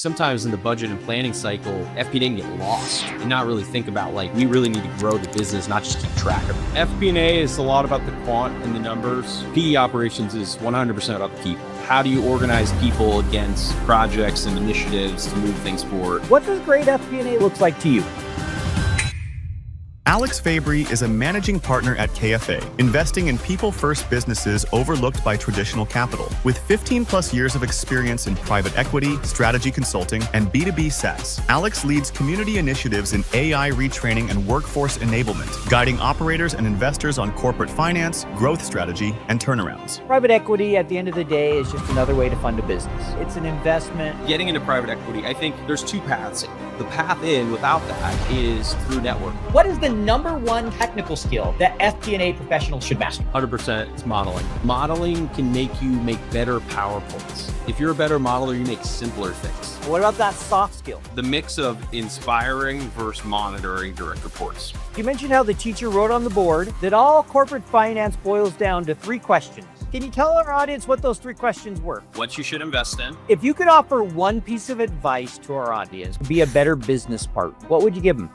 sometimes in the budget and planning cycle, FP&A can get lost and not really think about we really need to grow the business, not just keep track of it. FP&A is a lot about the quant and the numbers. PE operations is 100% about the people. How do you organize people against projects and initiatives to move things forward? What does great FP&A look like to you? Alex Fabry is a managing partner at KFA, investing in people-first businesses overlooked by traditional capital. With 15-plus years of experience in private equity, strategy consulting, and B2B SaaS, Alex leads community initiatives in AI retraining and workforce enablement, guiding operators and investors on corporate finance, growth strategy, and turnarounds. Private equity, at the end of the day, is just another way to fund a business. It's an investment. Getting into private equity, I think there's two paths. The path in without that is through network. What is the number one technical skill that FP&A professionals should master? 100% it's modeling. Modeling can make you make better PowerPoints. If you're a better modeler, you make simpler things. What about that soft skill? The mix of inspiring versus monitoring direct reports. You mentioned how the teacher wrote on the board that all corporate finance boils down to 3 questions. Can you tell our audience what those 3 questions were? What you should invest in. If you could offer one piece of advice to our audience to be a better business partner, what would you give them?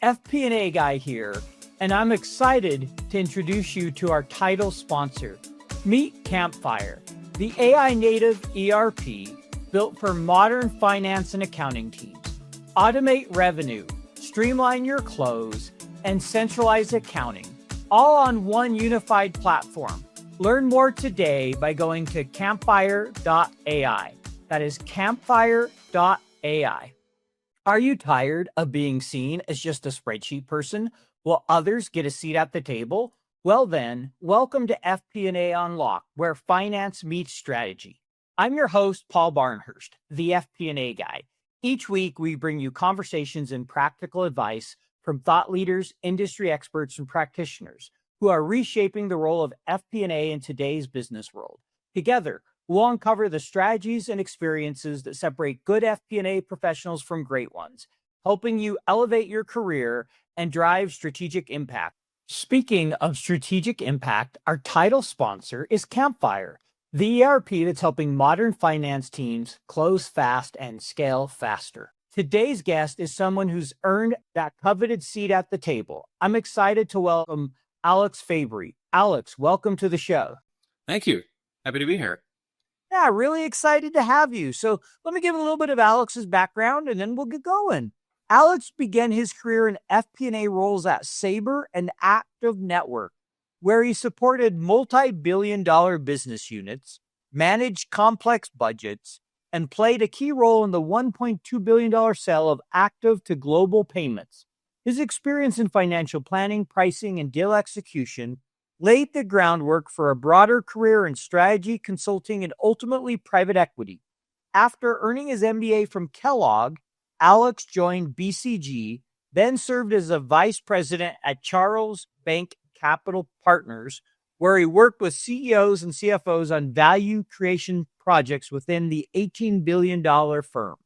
FP&A guy here, and I'm excited to introduce you to our title sponsor. Meet Campfire, the AI native ERP built for modern finance and accounting teams. Automate revenue, streamline your close, and centralize accounting, all on one unified platform. Learn more today by going to campfire.ai. That is campfire.ai. Are you tired of being seen as just a spreadsheet person while others get a seat at the table? Well then, welcome to FP&A Unlocked, where finance meets strategy. I'm your host, Paul Barnhurst, the FP&A guy. Each week, we bring you conversations and practical advice from thought leaders, industry experts, and practitioners who are reshaping the role of FP&A in today's business world. Together, we'll uncover the strategies and experiences that separate good FP&A professionals from great ones, helping you elevate your career and drive strategic impact. Speaking of strategic impact, our title sponsor is Campfire, the ERP that's helping modern finance teams close fast and scale faster. Today's guest is someone who's earned that coveted seat at the table. I'm excited to welcome Alex Fabry. Alex, welcome to the show. Thank you. Happy to be here. Yeah, really excited to have you. So let me give a little bit of Alex's background and then we'll get going. Alex began his career in FP&A roles at Saber and Active Network, where he supported multi-billion-dollar business units, managed complex budgets, and played a key role in the $1.2 billion sale of Active to Global Payments. His experience in financial planning, pricing, and deal execution laid the groundwork for a broader career in strategy, consulting, and ultimately private equity. After earning his MBA from Kellogg, Alex joined BCG, then served as a vice president at Charles Bank Capital Partners, where he worked with CEOs and CFOs on value creation projects within the $18 billion firm.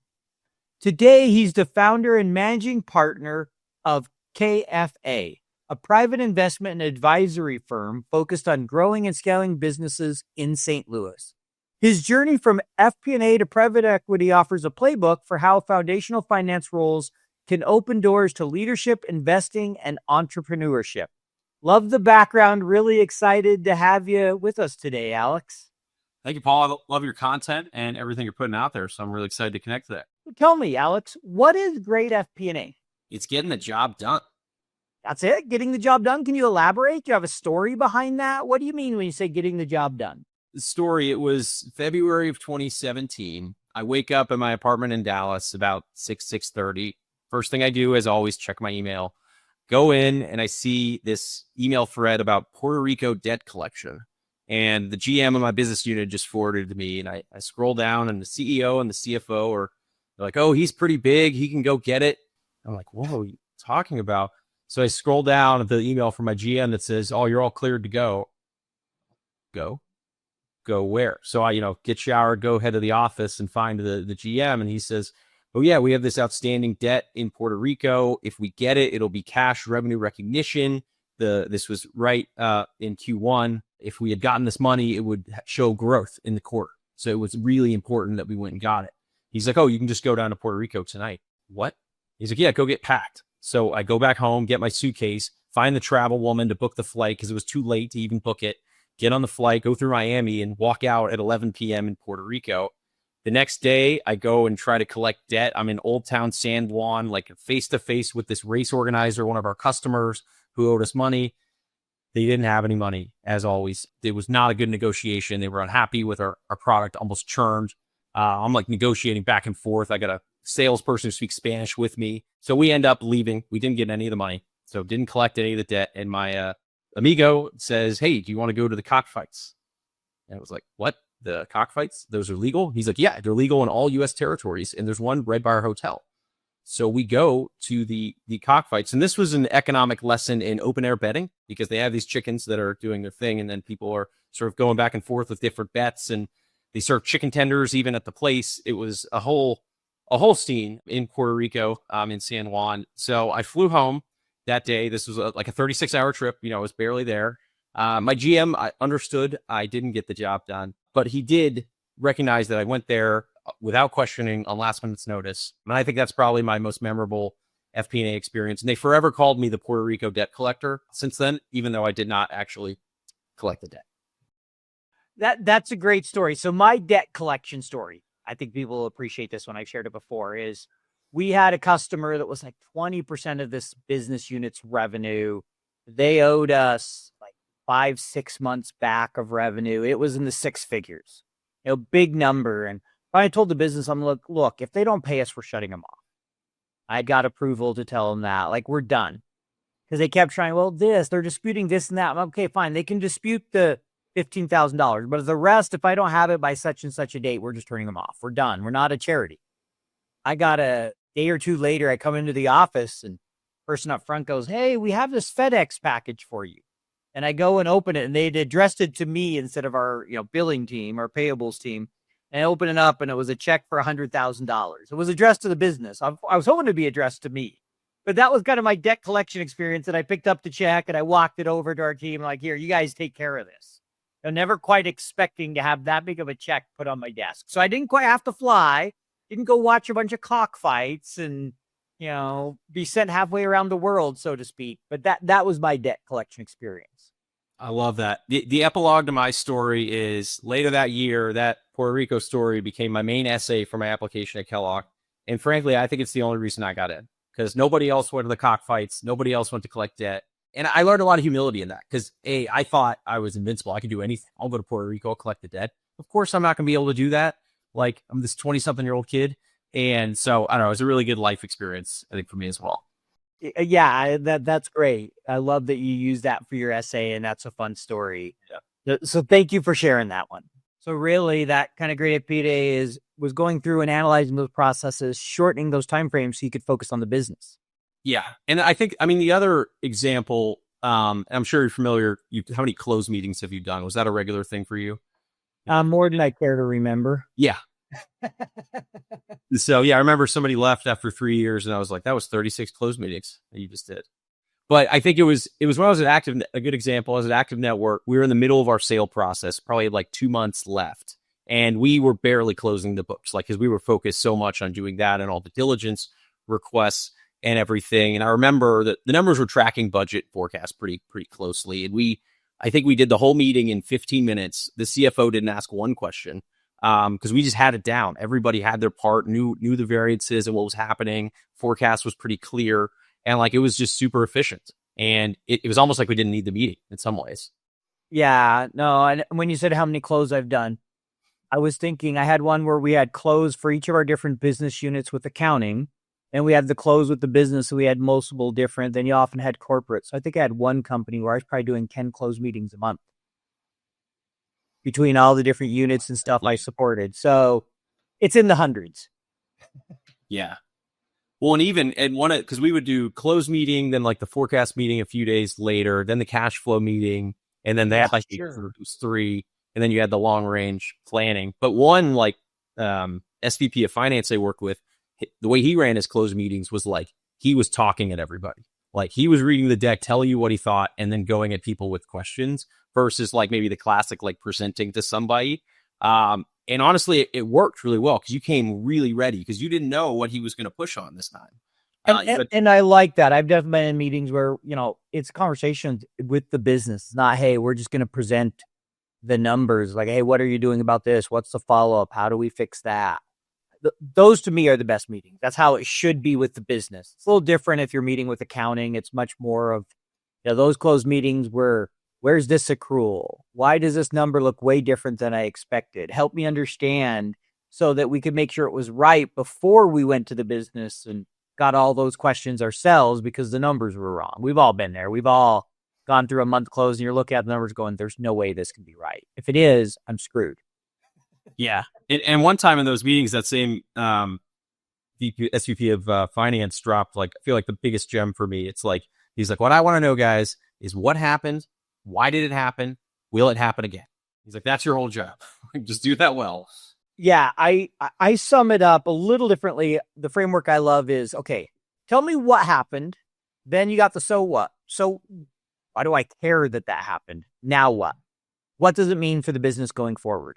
Today, he's the founder and managing partner of KFA, a private investment and advisory firm focused on growing and scaling businesses in St. Louis. His journey from FP&A to private equity offers a playbook for how foundational finance roles can open doors to leadership, investing, and entrepreneurship. Love the background. Really excited to have you with us today, Alex. Thank you, Paul. I love your content and everything you're putting out there, so I'm really excited to connect to that. Tell me, Alex, what is great FP&A? It's getting the job done. That's it? Getting the job done? Can you elaborate? Do you have a story behind that? What do you mean when you say getting the job done? The story, it was February of 2017. I wake up in my apartment in Dallas about 6:30. First thing I do is always check my email. Go in and I see this email thread about Puerto Rico debt collection. And the GM of my business unit just forwarded it to me. And I scroll down and the CEO and the CFO are like, oh, he's pretty big. He can go get it. I'm like, whoa, what are you talking about? So I scroll down at the email from my GM that says, oh, you're all cleared to go. Go where? So I, get showered, go head to the office and find the GM. And he says, oh yeah, we have this outstanding debt in Puerto Rico. If we get it, it'll be cash revenue recognition. This was right in Q1. if we had gotten this money, it would show growth in the quarter. So it was really important that we went and got it. He's like, oh, you can just go down to Puerto Rico tonight. What? He's like, yeah, go get packed. So I go back home, get my suitcase, find the travel woman to book the flight because it was too late to even book it, get on the flight, go through Miami, and walk out at 11 p.m. in Puerto Rico. The next day, I go and try to collect debt. I'm in Old Town San Juan, like face-to-face with this race organizer, one of our customers who owed us money. They didn't have any money, as always. It was not a good negotiation. They were unhappy with our product, almost churned. I'm like negotiating back and forth. I got a salesperson who speaks Spanish with me. So we end up leaving. We didn't get any of the money. So didn't collect any of the debt. And my amigo says, hey, do you want to go to the cockfights? And I was like, what? The cockfights? Those are legal? He's like, yeah, they're legal in all U.S. territories. And there's one right by our hotel. So we go to the cockfights. And this was an economic lesson in open air betting because they have these chickens that are doing their thing. And then people are sort of going back and forth with different bets. And they serve chicken tenders even at the place. It was a whole scene in Puerto Rico, in San Juan. So I flew home that day. This was like a 36-hour trip. You know, I was barely there. My GM, I understood I didn't get the job done, but he did recognize that I went there without questioning on last minute's notice. And I think that's probably my most memorable FP&A experience. And they forever called me the Puerto Rico debt collector since then, even though I did not actually collect the debt. That's a great story. So my debt collection story, I think people will appreciate this one. I've shared it before, is we had a customer that was like 20% of this business unit's revenue. They owed us like 5-6 months back of revenue. It was in the six figures, big number. And I told the business, I'm like, look, if they don't pay us, we're shutting them off. I got approval to tell them that, like, we're done. Because they kept trying, they're disputing this and that. I'm, okay, fine. They can dispute the $15,000. But the rest, if I don't have it by such and such a date, we're just turning them off. We're done. We're not a charity. I got a day or two later, I come into the office and the person up front goes, hey, we have this FedEx package for you. And I go and open it, and they'd addressed it to me instead of our billing team, our payables team. And I open it up, and it was a check for $100,000. It was addressed to the business. I was hoping to be addressed to me. But that was kind of my debt collection experience, that I picked up the check and I walked it over to our team like, here, you guys take care of this. I'm never quite expecting to have that big of a check put on my desk. So I didn't quite have to fly, didn't go watch a bunch of cockfights and, be sent halfway around the world, so to speak. But that was my debt collection experience. I love that. The epilogue to my story is later that year, that Puerto Rico story became my main essay for my application at Kellogg. And frankly, I think it's the only reason I got in, because nobody else went to the cockfights. Nobody else went to collect debt. And I learned a lot of humility in that because, I thought I was invincible. I could do anything. I'll go to Puerto Rico, collect the debt. Of course, I'm not going to be able to do that. Like, I'm this 20-something-year-old kid. And so, I don't know, it was a really good life experience, I think, for me as well. Yeah, that's great. I love that you use that for your essay, and that's a fun story. Yeah. So thank you for sharing that one. So really, that kind of great FP&A was going through and analyzing those processes, shortening those timeframes so you could focus on the business. Yeah. And I think, the other example, I'm sure you're familiar, how many closed meetings have you done? Was that a regular thing for you? More than I care to remember. Yeah. So, I remember somebody left after 3 years, and I was like, that was 36 closed meetings that you just did. But I think it was when I was a good example, as an active network, we were in the middle of our sale process, probably like 2 months left. And we were barely closing the books, because we were focused so much on doing that and all the diligence requests and everything. And I remember that the numbers were tracking budget forecast pretty closely. And I think we did the whole meeting in 15 minutes. The CFO didn't ask one question, because we just had it down. Everybody had their part, knew the variances and what was happening. Forecast was pretty clear. And it was just super efficient. And it was almost like we didn't need the meeting in some ways. Yeah, no. And when you said how many closes I've done, I was thinking I had one where we had close for each of our different business units with accounting. And we had the close with the business. So we had multiple different. Then you often had corporate. So I think I had one company where I was probably doing 10 closed meetings a month between all the different units and stuff I supported. So it's in the hundreds. Yeah. Well, because we would do close meeting, then the forecast meeting a few days later, then the cash flow meeting, and then that it was 3, and then you had the long range planning. But one SVP of finance I worked with, the way he ran his closed meetings was he was talking at everybody. Like he was reading the deck, telling you what he thought, and then going at people with questions versus like maybe the classic, like presenting to somebody. And honestly, it worked really well because you came really ready because you didn't know what he was going to push on this time. And I like that. I've definitely been in meetings where, it's conversations with the business. It's not, hey, we're just going to present the numbers. Like, hey, what are you doing about this? What's the follow-up? How do we fix that? Those to me are the best meetings. That's how it should be with the business. It's a little different if you're meeting with accounting. It's much more of those closed meetings where, where's this accrual? Why does this number look way different than I expected? Help me understand so that we could make sure it was right before we went to the business and got all those questions ourselves because the numbers were wrong. We've all been there. We've all gone through a month close and you're looking at the numbers going, there's no way this can be right. If it is, I'm screwed. Yeah. And one time in those meetings, that same SVP of finance dropped, like, I feel like the biggest gem for me. It's like, he's like, what I want to know, guys, is what happened? Why did it happen? Will it happen again? He's like, that's your whole job. Just do that well. Yeah, I sum it up a little differently. The framework I love is, okay, tell me what happened. Then you got the so what. So why do I care that happened? Now what? What does it mean for the business going forward?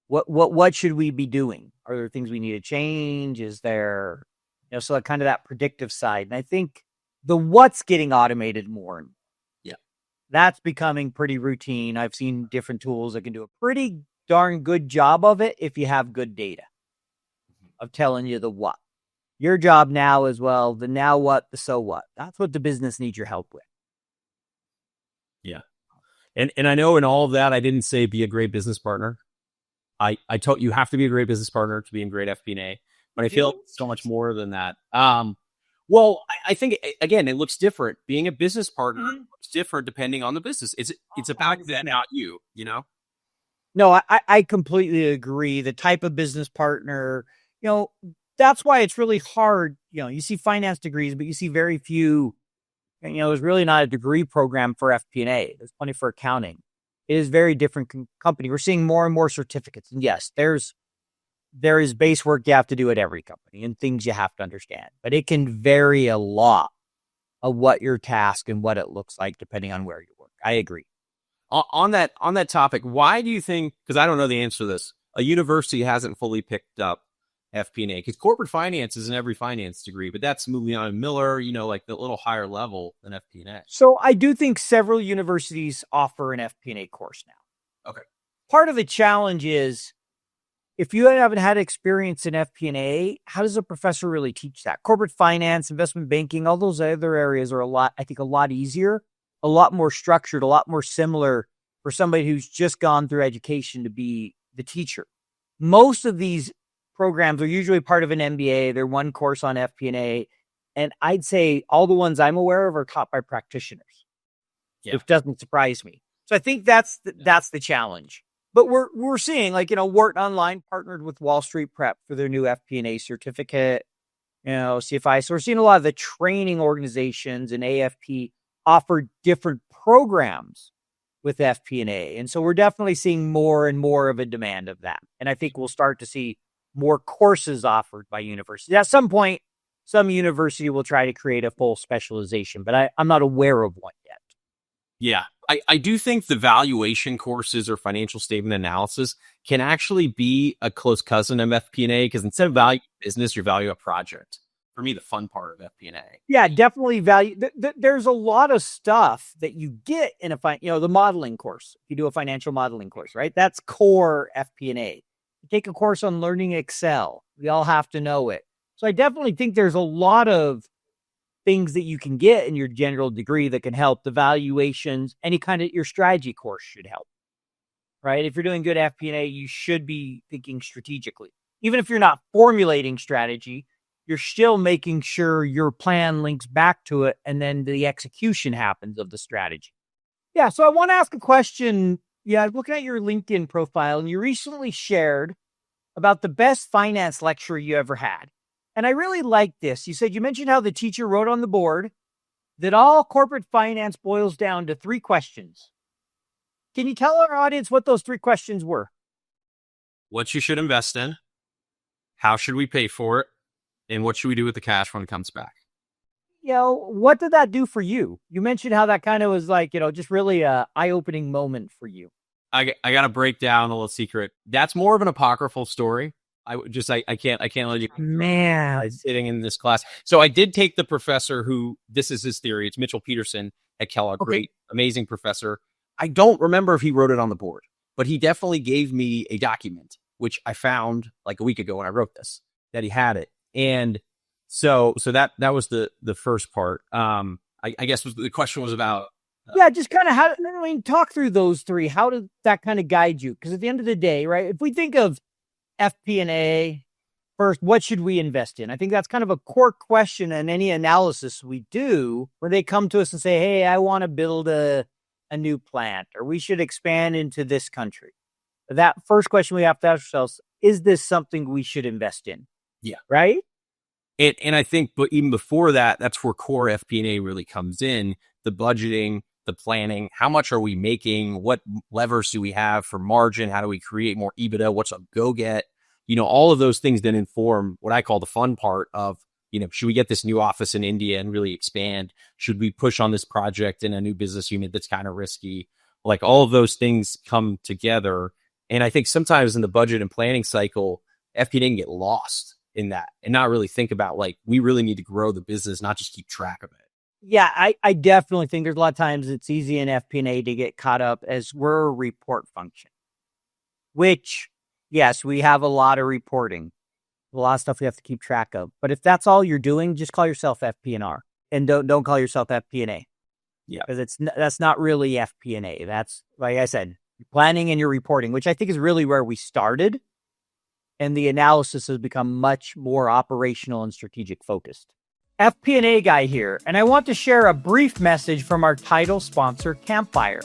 What should we be doing? Are there things we need to change? Is there, so kind of that predictive side. And I think the what's getting automated more. Yeah. That's becoming pretty routine. I've seen different tools that can do a pretty darn good job of it if you have good data of telling you the what. Your job now as well, the now what, the so what. That's what the business needs your help with. Yeah. And I know in all of that, I didn't say be a great business partner. I told you have to be a great business partner to be in great FP&A, but I feel like so much more than that. Well, I think, again, it looks different. Being a business partner looks different depending on the business. It's about them, not you, No, I completely agree. The type of business partner, that's why it's really hard. You see finance degrees, but you see very few, there's really not a degree program for FP&A. There's plenty for accounting. It is very different company. We're seeing more and more certificates. And yes, there is base work you have to do at every company and things you have to understand, but it can vary a lot of what your task and what it looks like depending on where you work. I agree. On that topic, why do you think, because I don't know the answer to this, a university hasn't fully picked up FP&A? Because corporate finance is in every finance degree, but that's moving on Miller, like the little higher level than FP&A. So I do think several universities offer an FP&A course now. Okay. Part of the challenge is if you haven't had experience in FP&A, how does a professor really teach that? Corporate finance, investment banking, all those other areas are a lot easier, a lot more structured, a lot more similar for somebody who's just gone through education to be the teacher. Most of these programs are usually part of an MBA. They're one course on FP&A. And I'd say all the ones I'm aware of are taught by practitioners. Yeah. It doesn't surprise me. So I think that's the challenge. But we're seeing, Wharton Online partnered with Wall Street Prep for their new FP&A certificate, CFI. So we're seeing a lot of the training organizations and AFP offer different programs with FP&A. And so we're definitely seeing more and more of a demand of that. And I think we'll start to see more courses offered by universities. At some point, some university will try to create a full specialization, but I'm not aware of one yet. Yeah, I do think the valuation courses or financial statement analysis can actually be a close cousin of FP&A because instead of value business, you value a project. For me, the fun part of FP&A. Yeah, definitely value. There's a lot of stuff that you get in the modeling course. If you do a financial modeling course, right? That's core FP&A. You take a course on learning Excel. We all have to know it. So I definitely think there's a lot of things that you can get in your general degree that can help. The valuations, any kind of your strategy course should help, right? If you're doing good FP&A, you should be thinking strategically. Even if you're not formulating strategy, you're still making sure your plan links back to it, and then the execution happens of the strategy. Yeah, so I want to ask a question. Yeah, I'm looking at your LinkedIn profile, and you recently shared about the best finance lecture you ever had. And I really like this. You mentioned how the teacher wrote on the board that all corporate finance boils down to 3 questions. Can you tell our audience what those 3 questions were? What you should invest in, how should we pay for it, and what should we do with the cash when it comes back? what did that do for you? You mentioned how that kind of was like, just really a eye-opening moment for you. I got to break down a little secret. That's more of an apocryphal story. I can't let you. Man, Sitting in this class. So I did take the professor who, this is his theory. It's Mitchell Peterson at Kellogg. Okay. Great, amazing professor. I don't remember if he wrote it on the board, but he definitely gave me a document, which I found like a week ago when I wrote this, that he had it. And so that was the first part. I guess the question was about. Yeah, just kind of talk through those three. How did that kind of guide you? Because at the end of the day, right, if we think of FP&A first, what should we invest in? I think that's kind of a core question in any analysis we do, where they come to us and say, hey, I want to build a new plant, or we should expand into this country. That first question we have to ask ourselves, is this something we should invest in? Yeah. Right? And I think, but even before that, that's where core FP&A really comes in. The budgeting, the planning, how much are we making? What levers do we have for margin? How do we create more EBITDA? What's a go-get? All of those things then inform what I call the fun part of, should we get this new office in India and really expand? Should we push on this project in a new business unit that's kind of risky? Like all of those things come together. And I think sometimes in the budget and planning cycle, FP&A can get lost in that and not really think about like, we really need to grow the business, not just keep track of it. Yeah, I definitely think there's a lot of times it's easy in FP&A to get caught up as we're a report function, which, yes, we have a lot of reporting, a lot of stuff we have to keep track of. But if that's all you're doing, just call yourself FP&R and don't call yourself FP&A. Yeah, because that's not really FP&A. That's, like I said, your planning and your reporting, which I think is really where we started. And the analysis has become much more operational and strategic focused. FP&A guy here, and I want to share a brief message from our title sponsor, Campfire,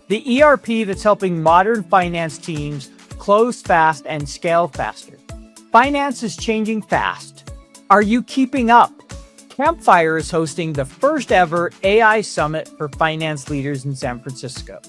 the ERP that's helping modern finance teams close fast and scale faster. Finance is changing fast. Are you keeping up? Campfire is hosting the first ever AI Summit for finance leaders in San Francisco,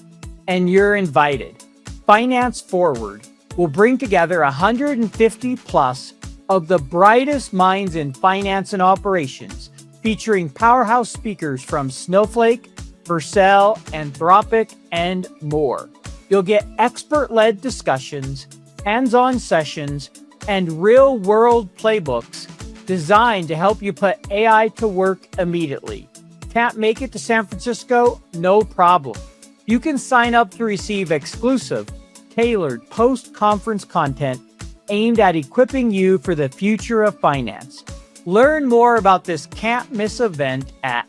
and you're invited. Finance Forward will bring together 150 plus of the brightest minds in finance and operations, featuring powerhouse speakers from Snowflake, Vercel, Anthropic, and more. You'll get expert-led discussions, hands-on sessions, and real-world playbooks designed to help you put AI to work immediately. Can't make it to San Francisco? No problem. You can sign up to receive exclusive, tailored post-conference content aimed at equipping you for the future of finance. Learn more about this can't-miss event at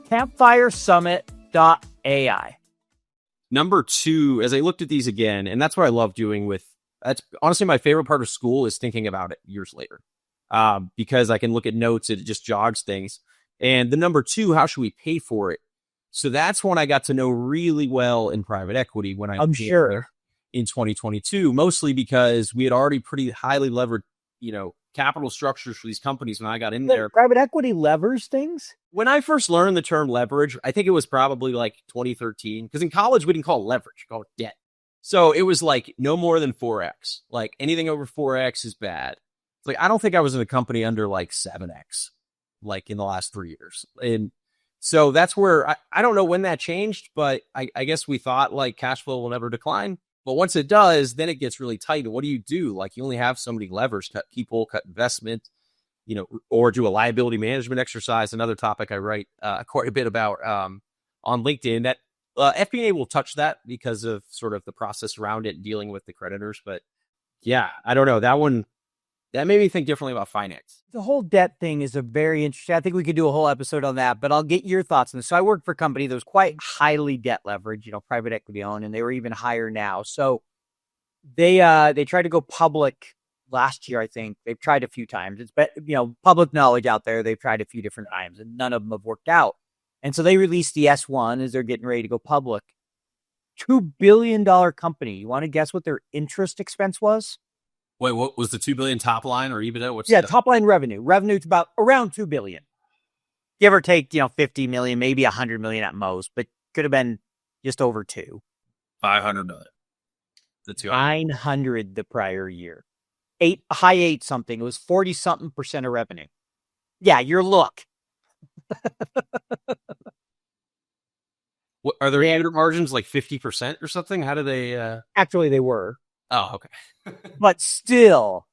campfiresummit.ai. Number two, as I looked at these again, and that's what I love doing that's honestly my favorite part of school is thinking about it years later, because I can look at notes, it just jogs things. And the number two, how should we pay for it? So that's one I got to know really well in private equity when I'm sure in 2022, mostly because we had already pretty highly levered, capital structures for these companies when I got in there. Private equity levers things? When I first learned the term leverage, I think it was probably like 2013, because in college we didn't call it leverage, we called it debt. So it was like no more than 4x. Like anything over 4x is bad. It's like I don't think I was in a company under like 7x, like in the last 3 years. And so that's where I don't know when that changed, but I guess we thought like cash flow will never decline. But once it does, then it gets really tight. And what do? Like you only have so many levers: cut people, cut investment, or do a liability management exercise. Another topic I write quite a bit about on LinkedIn. That FP&A will touch that because of sort of the process around it and dealing with the creditors. But yeah, I don't know. That one, that made me think differently about finance. The whole debt thing is a very interesting. I think we could do a whole episode on that, but I'll get your thoughts on this. So I worked for a company that was quite highly debt leveraged, private equity owned, and they were even higher now. So they tried to go public last year. I think they've tried a few times. It's public knowledge out there. They've tried a few different times, and none of them have worked out. And so they released the S1 as they're getting ready to go public. $2 billion company. You want to guess what their interest expense was? Wait, what was the $2 billion top line or EBITDA? Top line revenue. Revenue's about around $2 billion. Give or take, 50 million, maybe 100 million at most, but could have been just over 2. 500 million. The 900 the prior year. High 8 something. It was 40 something % of revenue. Yeah, your look. What, are their EBITDA margins like 50% or something? How do they? Actually, they were. Oh, okay. But still,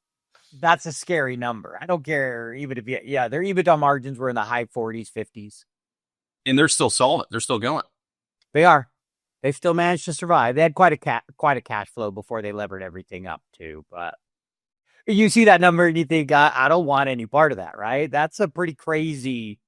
that's a scary number. I don't care, even if their EBITDA margins were in the high 40s, 50s. And they're still solvent. They're still going. They are. They've still managed to survive. They had quite a cash flow before they levered everything up too. But you see that number and you think, I don't want any part of that, right? That's a pretty crazy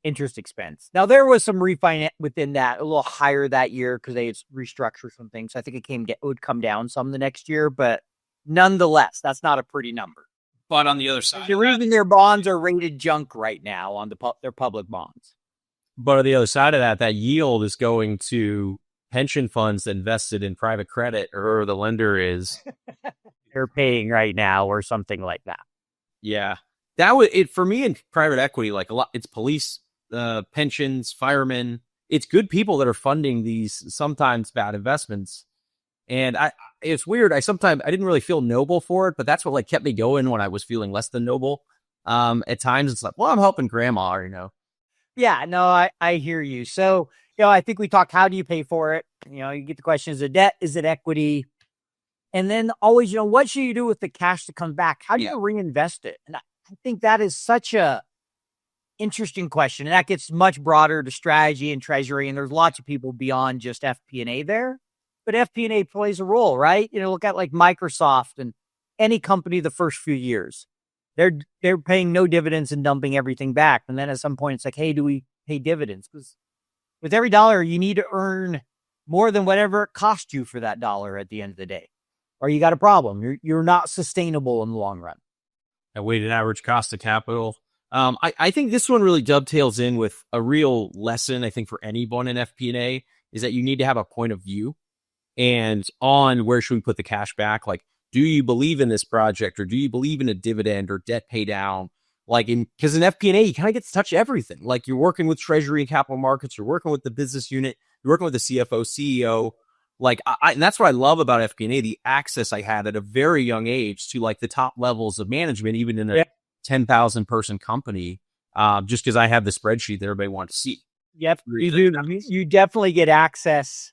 interest expense. Now, there was some refinance within that, a little higher that year because they had restructured some things. I think it would come down some the next year, but nonetheless, that's not a pretty number. But on the other side, the reason their bonds are rated junk right now on their public bonds. But on the other side of that, that yield is going to pension funds invested in private credit, or the lender is they're paying right now, or something like that. Yeah, that would it for me in private equity. Like a lot, it's police, pensions, firemen. It's good people that are funding these sometimes bad investments. And it's weird. I didn't really feel noble for it, but that's what like kept me going when I was feeling less than noble. At times it's like, well, I'm helping grandma, Yeah, no, I hear you. So, I think we talked, how do you pay for it? You get the question, is it debt? Is it equity? And then always, what should you do with the cash that comes back? How do you reinvest it? And I think that is such a interesting question. And that gets much broader to strategy and treasury. And there's lots of people beyond just FP&A there. But FP&A plays a role, right? Look at like Microsoft and any company the first few years. They're paying no dividends and dumping everything back. And then at some point, it's like, hey, do we pay dividends? Because with every dollar, you need to earn more than whatever it cost you for that dollar at the end of the day. Or you got a problem. You're not sustainable in the long run. A weighted average cost of capital. I think this one really dovetails in with a real lesson, I think, for anyone in FP&A, is that you need to have a point of view and on where should we put the cash back? Like, do you believe in this project, or do you believe in a dividend or debt pay down? Because in FP&A, you kind of get to touch everything. Like, you're working with treasury and capital markets, you're working with the business unit, you're working with the CFO, CEO. And that's what I love about FP&A, the access I had at a very young age to like the top levels of management, even in a 10,000 person company, just because I have the spreadsheet that everybody wants to see. Yep, you definitely get access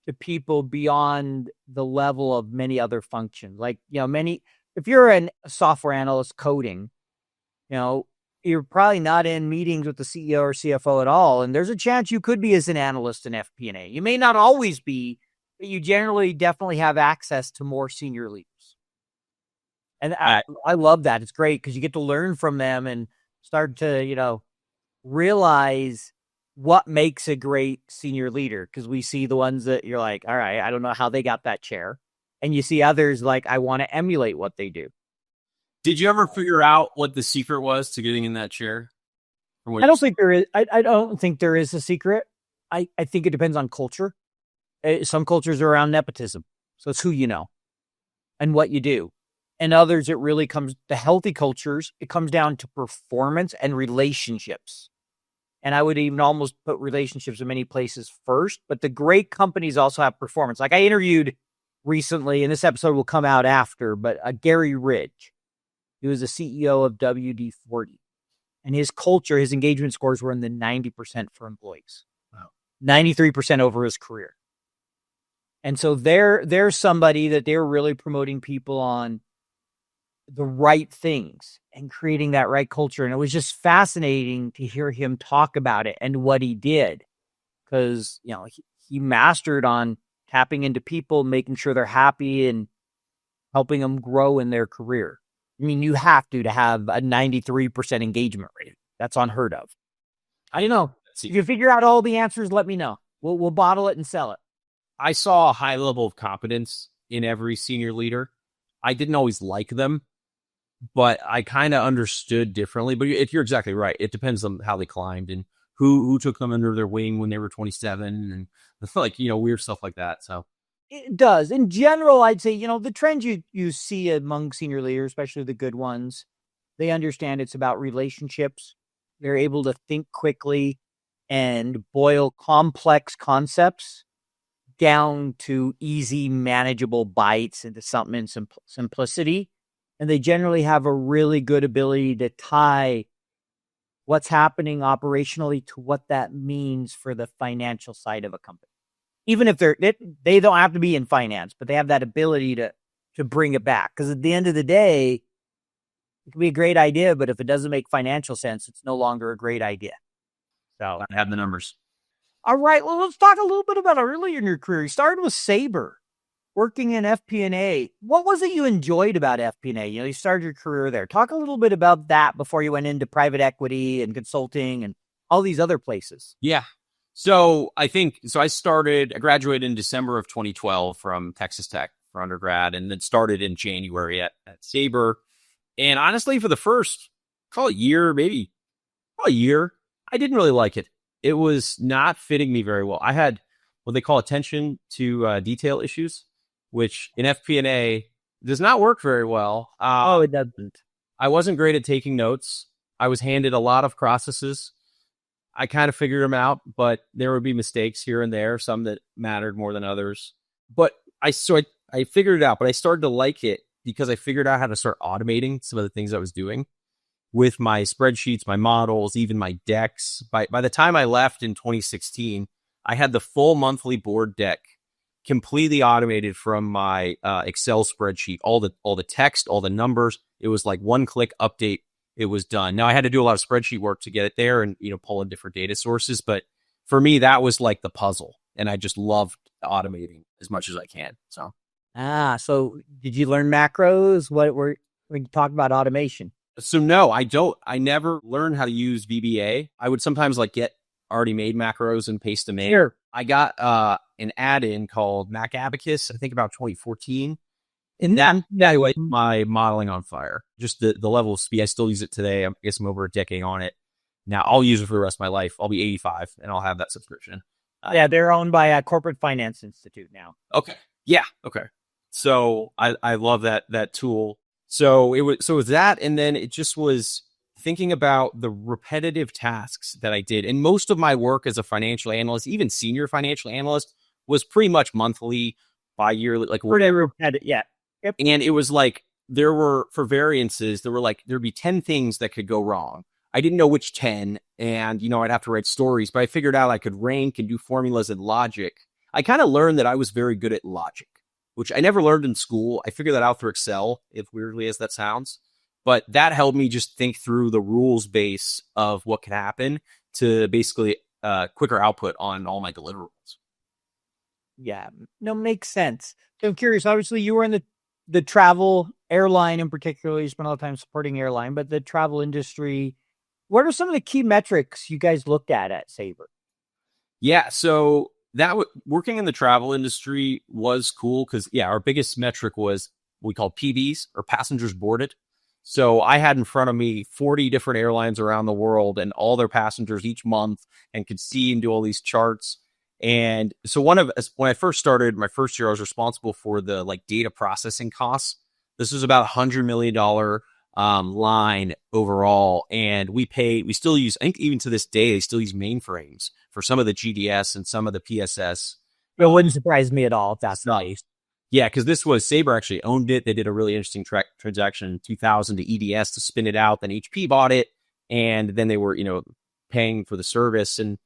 to people beyond the level of many other functions. Like, if you're a software analyst coding, you're probably not in meetings with the CEO or CFO at all. And there's a chance you could be as an analyst in FP&A. You may not always be, but you generally definitely have access to more senior leaders. And I love that. It's great because you get to learn from them and start to, realize what makes a great senior leader. Because we see the ones that you're like, all right, I don't know how they got that chair. And you see others like, I want to emulate what they do. Did you ever figure out what the secret was to getting in that chair? I don't think there is. I don't think there is a secret. I think it depends on culture. Some cultures are around nepotism. So it's who you know and what you do. And others, it really comes to healthy cultures. It comes down to performance and relationships. And I would even almost put relationships in many places first. But the great companies also have performance. Like I interviewed recently, and this episode will come out after, but Gary Ridge. He was the CEO of WD-40. And his culture, his engagement scores were in the 90% for employees. Wow. 93% over his career. And so there's somebody that they're really promoting people on the right things and creating that right culture. And it was just fascinating to hear him talk about it and what he did. Because, he mastered on tapping into people, making sure they're happy and helping them grow in their career. I mean, you have to have a 93% engagement rate. That's unheard of. I don't know. If you figure out all the answers, let me know. We'll bottle it and sell it. I saw a high level of competence in every senior leader. I didn't always like them, but I kind of understood differently. But you're exactly right. It depends on how they climbed and who took them under their wing when they were 27 and weird stuff like that. So it does. In general, I'd say, the trends you see among senior leaders, especially the good ones, they understand it's about relationships. They're able to think quickly and boil complex concepts down to easy, manageable bites into something in simplicity. And they generally have a really good ability to tie what's happening operationally to what that means for the financial side of a company. Even if they don't have to be in finance, but they have that ability to bring it back. Because at the end of the day, it can be a great idea, but if it doesn't make financial sense, it's no longer a great idea. So I have the numbers. All right, well, let's talk a little bit about earlier in your career. You started with Saber, working in FP&A. What was it you enjoyed about FP&A? You started your career there. Talk a little bit about that before you went into private equity and consulting and all these other places. Yeah. So I graduated in December of 2012 from Texas Tech for undergrad, and then started in January at Saber. And honestly, for the first, call it year, maybe a year, I didn't really like it. It was not fitting me very well. I had what they call attention to detail issues, which in FP&A does not work very well. It doesn't. I wasn't great at taking notes. I was handed a lot of processes. I kind of figured them out, but there would be mistakes here and there, some that mattered more than others. But I figured it out, but I started to like it because I figured out how to start automating some of the things I was doing with my spreadsheets, my models, even my decks. By the time I left in 2016, I had the full monthly board deck completely automated from my Excel spreadsheet. All the text, all the numbers. It was like one click update. It was done. Now I had to do a lot of spreadsheet work to get it there and pull in different data sources. But for me, that was like the puzzle, and I just loved automating as much as I can. So did you learn macros? When you talk about automation? So no, I don't. I never learned how to use VBA. I would sometimes get already made macros and paste them in. Sure. I got an add-in called Mac Abacus, I think about 2014. And that lit my modeling on fire. Just the level of speed. I still use it today. I guess I'm over a decade on it. Now I'll use it for the rest of my life. I'll be 85 and I'll have that subscription. They're owned by a Corporate Finance Institute now. Okay. Yeah. Okay. So I love that tool. So it was that, and then it just was thinking about the repetitive tasks that I did. And most of my work as a financial analyst, even senior financial analyst, was pretty much monthly, bi-yearly, pretty repetitive. Yeah. Yep. And it was for variances, there'd be 10 things that could go wrong. I didn't know which 10, and I'd have to write stories, but I figured out I could rank and do formulas and logic. I kind of learned that I was very good at logic, which I never learned in school. I figured that out through Excel, as weirdly as that sounds. But that helped me just think through the rules base of what could happen to basically quicker output on all my deliverables. Yeah, no, makes sense. So I'm curious, obviously you were in the travel, airline in particular, you spent a lot of time supporting airline, but the travel industry, what are some of the key metrics you guys looked at Saber? Yeah, so working in the travel industry was cool because, our biggest metric was what we call PBs, or passengers boarded. So I had in front of me 40 different airlines around the world and all their passengers each month, and could see and do all these charts. And so when I first started my first year, I was responsible for the data processing costs. This was about $100 million line overall. And we still use, I think even to this day, they still use mainframes for some of the GDS and some of the PSS. It wouldn't surprise me at all if that's the case. Yeah, because this was, Saber actually owned it. They did a really interesting transaction in 2000 to EDS to spin it out. Then HP bought it, and then they were, paying for the service. And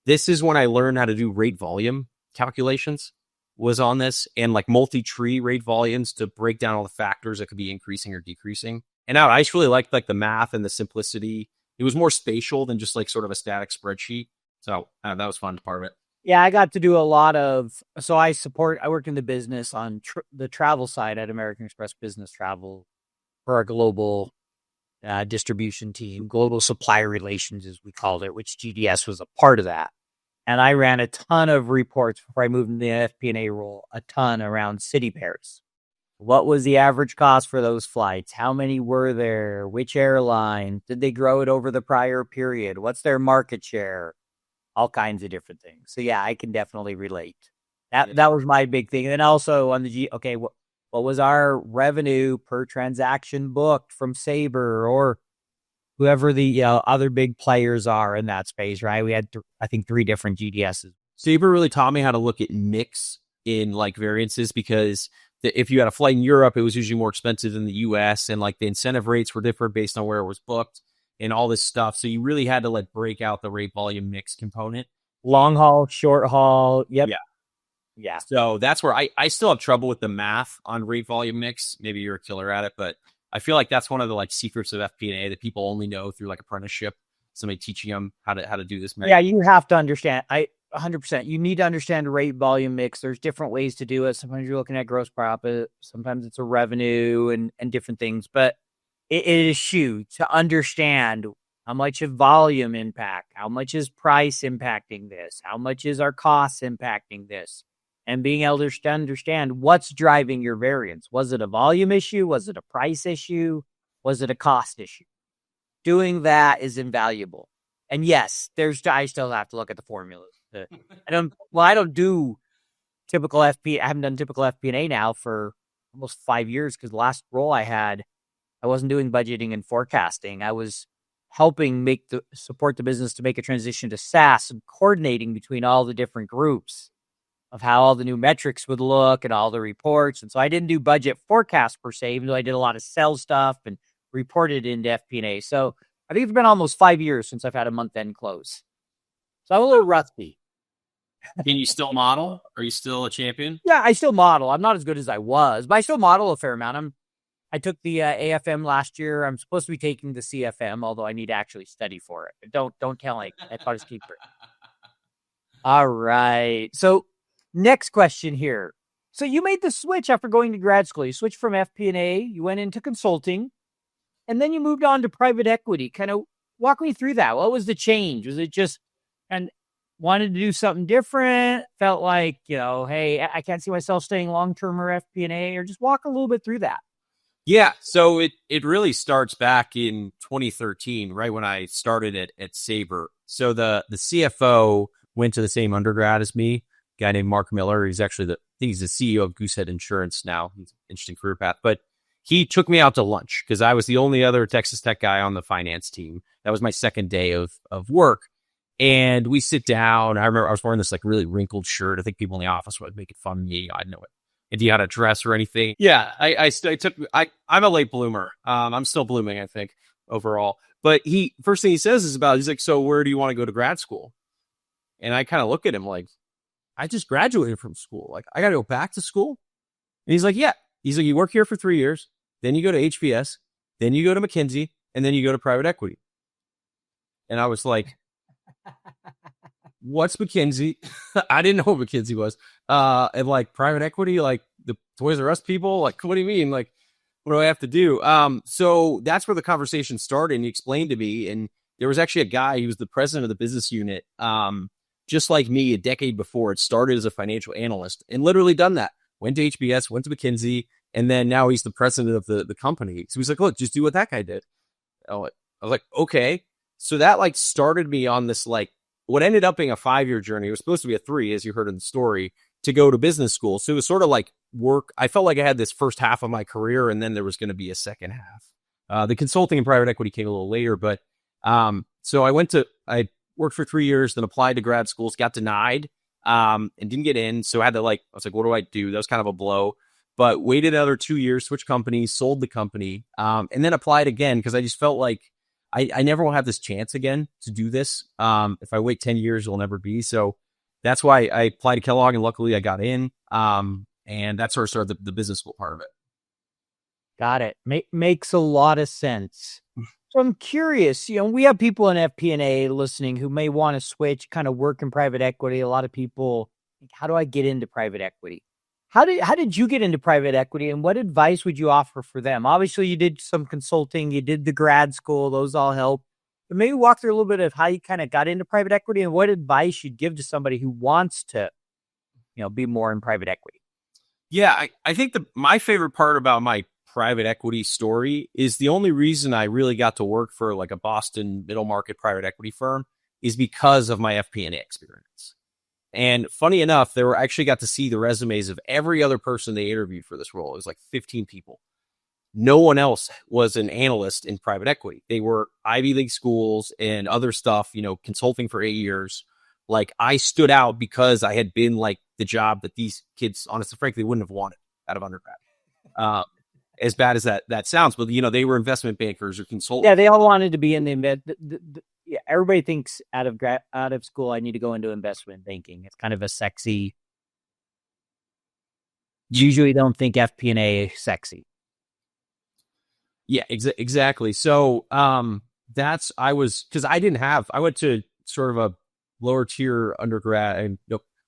this is when I learned how to do rate volume calculations, was on this, and multi-tree rate volumes to break down all the factors that could be increasing or decreasing. And I just really liked the math and the simplicity. It was more spatial than just sort of a static spreadsheet. So that was fun part of it. Yeah, I got to do a lot of, I worked in the business on the travel side at American Express Business Travel for our global distribution team, global supplier relations, as we called it, which GDS was a part of that. And I ran a ton of reports before I moved into the FP&A role, a ton around city pairs. What was the average cost for those flights? How many were there? Which airline? Did they grow it over the prior period? What's their market share? All kinds of different things. So yeah, I can definitely relate. That was my big thing. And then also on the what was our revenue per transaction booked from Saber or whoever the other big players are in that space, right? We had, I think, 3 different GDSs. Saber really taught me how to look at mix in variances, because if you had a flight in Europe, it was usually more expensive than the US, and the incentive rates were different based on where it was booked. and all this stuff. So you really had to like break out the rate volume mix component. Long haul, short haul. Yep. Yeah. Yeah. So that's where I still have trouble with the math on rate volume mix. Maybe you're a killer at it, but I feel like that's one of the like secrets of FP&A that people only know through like apprenticeship, somebody teaching them how to do this. Yeah, you have to understand. 100%. You need to understand rate volume mix. There's different ways to do it. Sometimes you're looking at gross profit. Sometimes it's a revenue and different things. But it is huge to understand how much of volume impact, how much is price impacting this, how much is our costs impacting this, and being able to understand what's driving your variance. Was it a volume issue? Was it a price issue? Was it a cost issue? Doing that is invaluable. And yes, I still have to look at the formulas. I don't do typical FP. I haven't done typical FP&A now for almost 5 years because the last role I had, I wasn't doing budgeting and forecasting. I was helping support the business to make a transition to SaaS and coordinating between all the different groups of how all the new metrics would look and all the reports. And so I didn't do budget forecast per se, even though I did a lot of sales stuff and reported into FP&A. So I think it's been almost 5 years since I've had a month-end close. So I'm a little rusty. Can you still model? Are you still a champion? Yeah, I still model. I'm not as good as I was, but I still model a fair amount. I took the AFM last year. I'm supposed to be taking the CFM, although I need to actually study for it. Don't tell me. I thought it's keeper. All right. So next question here. So you made the switch after going to grad school. You switched from FP&A. You went into consulting, and then you moved on to private equity. Kind of walk me through that. What was the change? Was it just and wanted to do something different? Felt like, hey, I can't see myself staying long-term or FP&A, or just walk a little bit through that. Yeah, so it really starts back in 2013, right when I started at Saber. So the CFO went to the same undergrad as me, a guy named Mark Miller. He's actually he's the CEO of Goosehead Insurance now. He's an interesting career path, but he took me out to lunch because I was the only other Texas Tech guy on the finance team. That was my second day of work. And we sit down. I remember I was wearing this like really wrinkled shirt. I think people in the office were making fun of me. I didn't know if you had a dress or anything. Yeah, I'm a late bloomer. I'm still blooming, I think, overall. But first thing he says is he's like, so where do you want to go to grad school? And I kind of look at him like, I just graduated from school. Like, I got to go back to school? And he's like, yeah. He's like, you work here for 3 years, then you go to HBS, then you go to McKinsey, and then you go to private equity. And I was like, what's McKinsey? I didn't know what McKinsey was. And like private equity, like the Toys R Us people, like, what do you mean? Like, what do I have to do? So that's where the conversation started. And he explained to me, and there was actually a guy, he was the president of the business unit. Just like me, a decade before, it started as a financial analyst and literally done that. Went to HBS, went to McKinsey, and then now he's the president of the company. So he's like, look, just do what that guy did. I was like, okay. So that like started me on this, like what ended up being a 5-year journey. It was supposed to be a 3, as you heard in the story, to go to business school. So it was sort of like work. I felt like I had this first half of my career, and then there was going to be a second half. The consulting and private equity came a little later, but so I worked for 3 years, then applied to grad schools, got denied, and didn't get in. So I was like, what do I do? That was kind of a blow, but waited another 2 years, switched companies, sold the company, and then applied again because I just felt like I never will have this chance again to do this. If I wait 10 years, it'll never be. So that's why I applied to Kellogg, and luckily I got in. And that's where I started the business school part of it. Got it. Makes a lot of sense. So I'm curious, we have people in FP&A listening who may want to switch, kind of work in private equity. A lot of people think, how do I get into private equity? How did you get into private equity, and what advice would you offer for them? Obviously, you did some consulting, you did the grad school, those all help. But maybe walk through a little bit of how you kind of got into private equity and what advice you'd give to somebody who wants to, be more in private equity. Yeah, I think my favorite part about my private equity story is the only reason I really got to work for like a Boston middle market private equity firm is because of my FP&A experience. And funny enough, they actually got to see the resumes of every other person they interviewed for this role. It was like 15 people. No one else was an analyst in private equity. They were Ivy League schools and other stuff, consulting for 8 years. Like, I stood out because I had been like the job that these kids, honestly, frankly, wouldn't have wanted out of undergrad. as bad as that sounds, but they were investment bankers or consultants. Yeah, they all wanted to be in yeah, everybody thinks out of school, I need to go into investment banking. It's kind of a sexy. Usually don't think FP&A is sexy. Yeah, exactly. So I went to sort of a lower tier undergrad and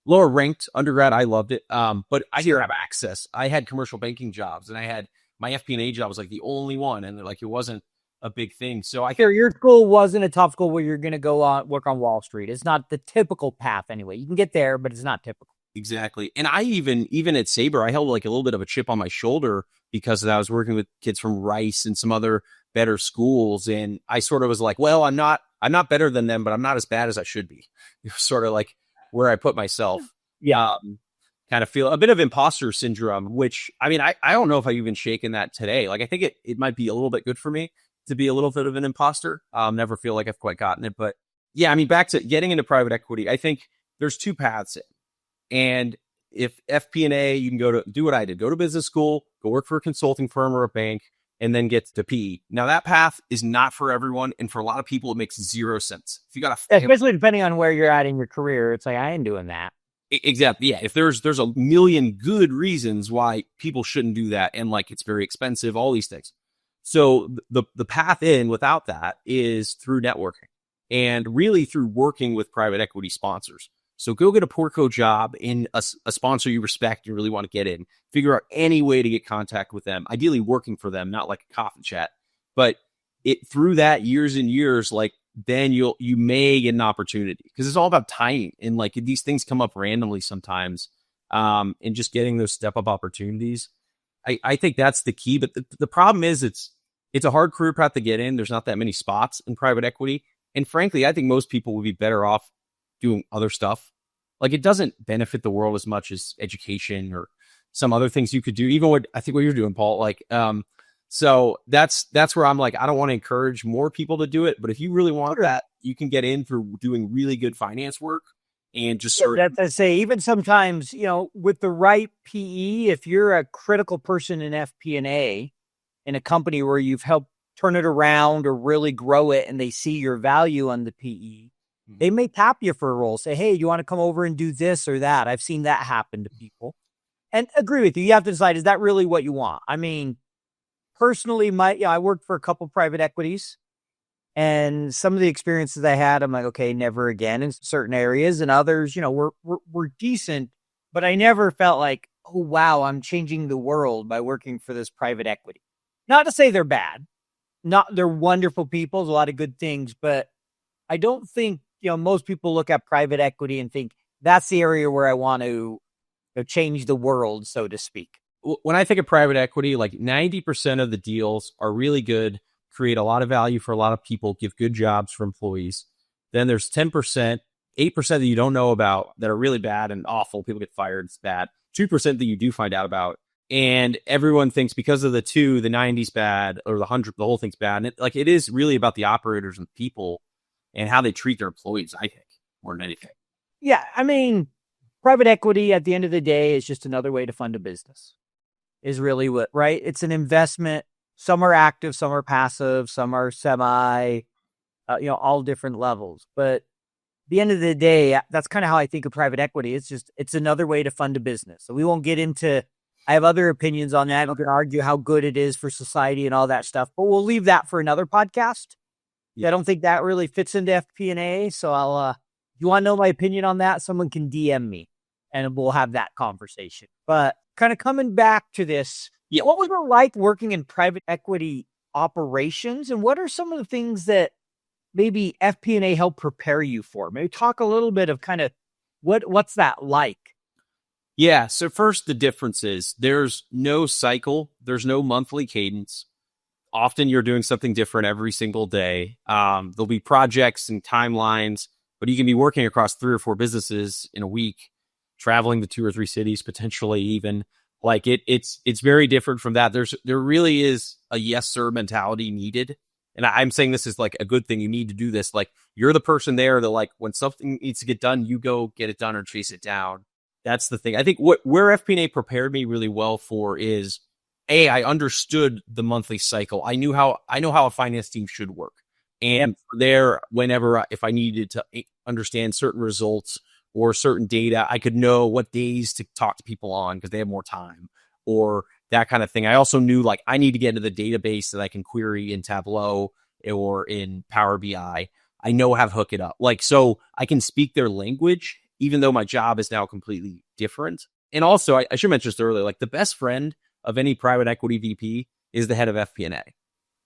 lower ranked undergrad. I loved it. But I didn't have access. I had commercial banking jobs and I had my FP&A job was like the only one. And like, it wasn't a big thing. So your school wasn't a top school where you're going to go work on Wall Street. It's not the typical path anyway. You can get there, but it's not typical. Exactly. And I even at Saber, I held like a little bit of a chip on my shoulder because I was working with kids from Rice and some other better schools. And I sort of was like, well, I'm not better than them, but I'm not as bad as I should be. It was sort of like where I put myself. Yeah. Kind of feel a bit of imposter syndrome, which I mean, I don't know if I've even shaken that today. Like, I think it might be a little bit good for me to be a little bit of an imposter. Never feel like I've quite gotten it. But yeah, I mean, back to getting into private equity, I think there's two paths in. And if FP&A, you can do what I did, go to business school, go work for a consulting firm or a bank, and then get to PE. Now that path is not for everyone. And for a lot of people, it makes zero sense. If you got especially depending on where you're at in your career, it's like, I ain't doing that. Exactly. Yeah. If there's a million good reasons why people shouldn't do that. And like, it's very expensive, all these things. So the path in without that is through networking and really through working with private equity sponsors. So go get a Porco job in a sponsor you respect and really want to get in. Figure out any way to get contact with them, ideally working for them, not like a coffee chat. But through that years and years, like then you may get an opportunity because it's all about timing. And like these things come up randomly sometimes. And just getting those step up opportunities. I think that's the key. But the problem is it's a hard career path to get in. There's not that many spots in private equity. And frankly, I think most people would be better off doing other stuff. Like it doesn't benefit the world as much as education or some other things you could do, even what you're doing, Paul. Like, so that's where I'm like, I don't want to encourage more people to do it, but if you really want that, you can get in through doing really good finance work and just that's I say, even sometimes, with the right PE, if you're a critical person in FP&A in a company where you've helped turn it around or really grow it and they see your value on the PE, they may tap you for a role, say, hey, you want to come over and do this or that? I've seen that happen to people. And agree with you. You have to decide, is that really what you want? I mean, personally, I worked for a couple private equities and some of the experiences I had, I'm like, okay, never again in certain areas, and others, were decent, but I never felt like, oh, wow, I'm changing the world by working for this private equity. Not to say they're bad. They're wonderful people, a lot of good things, but I don't think, most people look at private equity and think that's the area where I want to change the world, so to speak. When I think of private equity, like 90% of the deals are really good, create a lot of value for a lot of people, give good jobs for employees. Then there's 10%, 8% that you don't know about that are really bad and awful. People get fired. It's bad. 2% that you do find out about. And everyone thinks because of the 90's bad or the 100, the whole thing's bad. And it is really about the operators and people and how they treat their employees, I think, more than anything. Yeah. I mean, private equity at the end of the day is just another way to fund a business is really what, right? It's an investment. Some are active, some are passive, some are semi, all different levels. But at the end of the day, that's kind of how I think of private equity. It's another way to fund a business. So we won't get into, I have other opinions on that. I'm going to argue how good it is for society and all that stuff, but we'll leave that for another podcast. Yeah. I don't think that really fits into FP&A. So if you want to know my opinion on that, someone can DM me and we'll have that conversation. But kind of coming back to this, what was it like working in private equity operations? And what are some of the things that maybe FP&A helped prepare you for? Maybe talk a little bit of kind of what's that like? Yeah. So first, the difference is there's no cycle. There's no monthly cadence. Often you're doing something different every single day. There'll be projects and timelines, but you can be working across 3 or 4 businesses in a week, traveling to 2 or 3 cities, potentially even. Like it's very different from that. There really is a yes, sir mentality needed. And I'm saying this is like a good thing. You need to do this. Like you're the person there that like when something needs to get done, you go get it done or chase it down. That's the thing. I think where FP&A prepared me really well for is I understood the monthly cycle. I know how a finance team should work. And there, if I needed to understand certain results or certain data, I could know what days to talk to people on because they have more time or that kind of thing. I also knew like I need to get into the database that I can query in Tableau or in Power BI. I know how to hook it up. Like, so I can speak their language, even though my job is now completely different. And also, I should mention this earlier, like the best friend of any private equity VP is the head of FP&A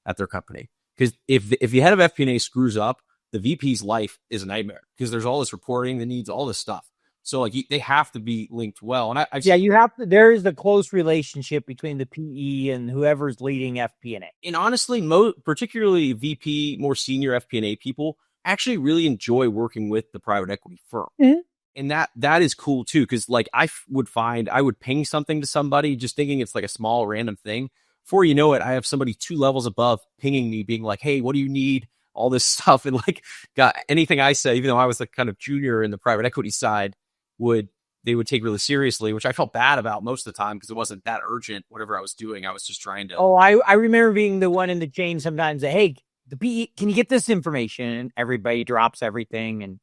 at their company. Because if the head of FP&A screws up, the VP's life is a nightmare because there's all this reporting that needs all this stuff. So like they have to be linked well. And you have to. There is the close relationship between the PE and whoever's leading FP&A. And honestly, particularly VP, more senior FP&A people actually really enjoy working with the private equity firm. Mm-hmm. And that is cool too, because like I would ping something to somebody just thinking it's like a small random thing. Before you know it, I have somebody 2 levels above pinging me, being like, "Hey, what do you need?" All this stuff, and like, got anything I say, even though I was the kind of junior in the private equity side, they would take really seriously, which I felt bad about most of the time because it wasn't that urgent. Whatever I was doing, I was just trying to. Oh, I remember being the one in the chain sometimes that, hey, the PE, can you get this information? And everybody drops everything, and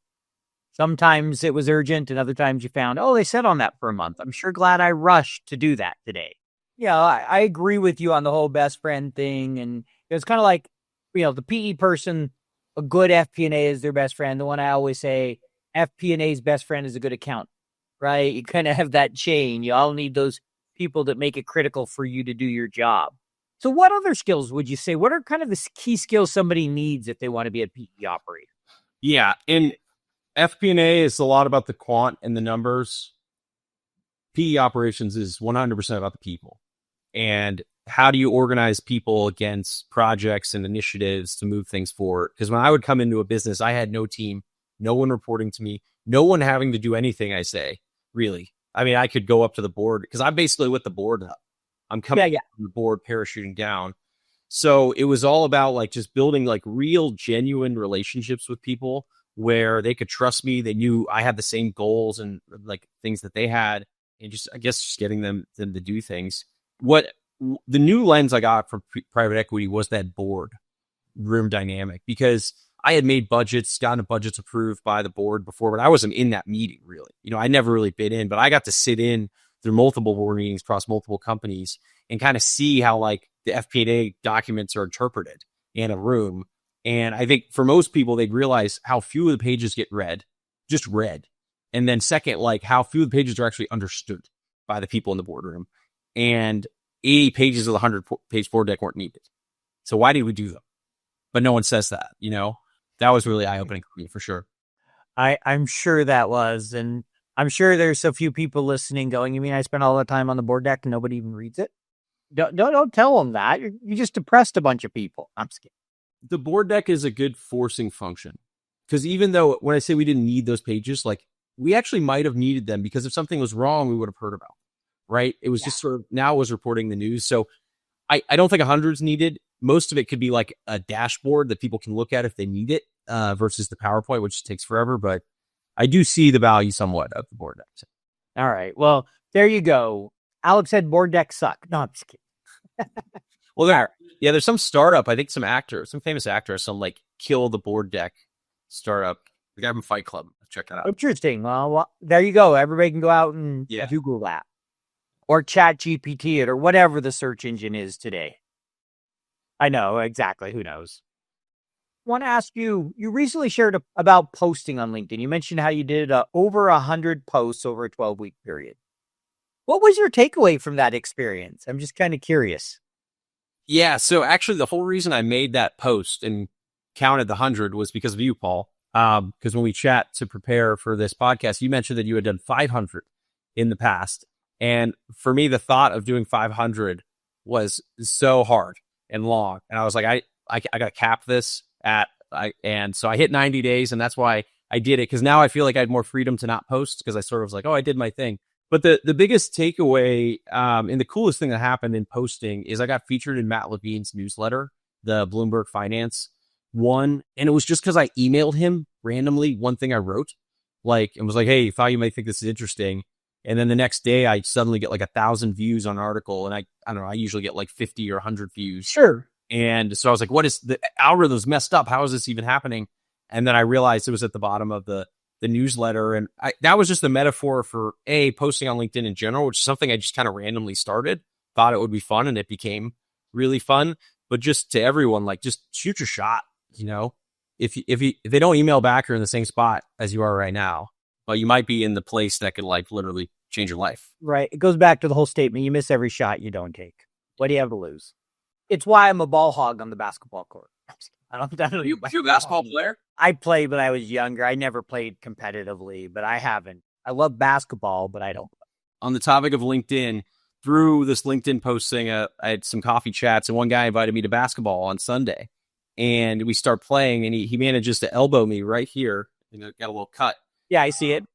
sometimes it was urgent, and other times you found, oh, they sat on that for a month. I'm sure glad I rushed to do that today. Yeah, I agree with you on the whole best friend thing. And it's kind of like, the PE person, a good FP&A is their best friend. The one I always say, FP&A's best friend is a good accountant, right? You kind of have that chain. You all need those people that make it critical for you to do your job. So what other skills would you say? What are kind of the key skills somebody needs if they want to be a PE operator? Yeah, and FP&A is a lot about the quant and the numbers. PE operations is 100% about the people. And how do you organize people against projects and initiatives to move things forward? Because when I would come into a business, I had no team, no one reporting to me, no one having to do anything I say, really. I mean, I could go up to the board because I'm basically with the board now. I'm coming from the board, parachuting down. So it was all about like just building like real, genuine relationships with people where they could trust me. They knew I had the same goals and like things that they had, and just, I guess, just getting them to do things. What the new lens I got from private equity was that board room dynamic, because I had made budgets, gotten budgets approved by the board before, but I wasn't in that meeting really. I never really been in, but I got to sit in through multiple board meetings across multiple companies and kind of see how like the FP&A documents are interpreted in a room. And I think for most people, they'd realize how few of the pages get read, just read. And then second, like how few of the pages are actually understood by the people in the boardroom. And 80 pages of the 100-page board deck weren't needed. So why did we do them? But no one says that, That was really eye-opening for me, for sure. I'm sure that was. And I'm sure there's a few people listening going, you mean I spent all the time on the board deck and nobody even reads it? Don't tell them that. You just depressed a bunch of people. I'm just kidding. The board deck is a good forcing function. Because even though when I say we didn't need those pages, like we actually might have needed them, because if something was wrong, we would have heard about it. Right? It was just sort of, now it was reporting the news. So I don't think 100's needed. Most of it could be like a dashboard that people can look at if they need it, versus the PowerPoint, which takes forever. But I do see the value somewhat of the board deck. All right. Well, there you go. Alex said board decks suck. No, I'm just kidding. Well, there's some startup. I think some famous actor, some like kill the board deck startup. The guy from Fight Club. Check that out. Interesting. Well, there you go. Everybody can go out and Google that. Or Chat GPT it, or whatever the search engine is today. I know, exactly. Who knows? I want to ask you, you recently shared about posting on LinkedIn. You mentioned how you did over 100 posts over a 12-week period. What was your takeaway from that experience? I'm just kind of curious. Yeah, so actually the whole reason I made that post and counted the 100 was because of you, Paul. Because when we chat to prepare for this podcast, you mentioned that you had done 500 in the past. And for me, the thought of doing 500 was so hard and long. And I was like, I got to cap this and so I hit 90 days, and that's why I did it. Cause now I feel like I had more freedom to not post, because I sort of was like, oh, I did my thing. But the biggest takeaway, and the coolest thing that happened in posting is I got featured in Matt Levine's newsletter, the Bloomberg Finance one. And it was just cause I emailed him randomly one thing I wrote, and was like, hey, thought you might think this is interesting. And then the next day I suddenly get like 1,000 views on an article. And I don't know, I usually get like 50 or 100 views. Sure. And so I was like, what is the algorithm's messed up? How is this even happening? And then I realized it was at the bottom of the newsletter. And that was just a metaphor for posting on LinkedIn in general, which is something I just kind of randomly started, thought it would be fun. And it became really fun. But just to everyone, like, just shoot your shot. If they don't email back, you're in the same spot as you are right now, but you might be in the place that could like literally change your life. Right. It goes back to the whole statement. You miss every shot you don't take. What do you have to lose? It's why I'm a ball hog on the basketball court. I don't know. You a basketball player? I played when I was younger. I never played competitively, but I haven't. I love basketball, but I don't. On the topic of LinkedIn, through this LinkedIn posting, I had some coffee chats, and one guy invited me to basketball on Sunday. And we start playing, and he manages to elbow me right here. Got a little cut. Yeah, I see it.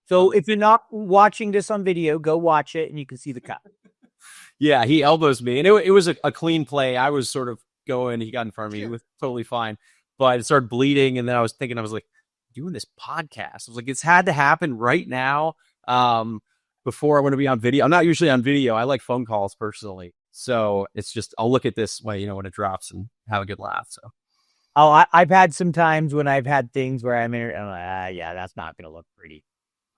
So if you're not watching this on video, go watch it, and you can see the cut. Yeah, he elbows me, and it was a clean play. I was sort of going, he got in front of me. It was totally fine. But it started bleeding, and then I was like, doing this podcast. I was like, it's had to happen right now before I want to be on video. I'm not usually on video. I like phone calls personally. So it's just, I'll look at this way, when it drops and have a good laugh. So. Oh, I've had some times when I've had things where I'm like, yeah, that's not going to look pretty.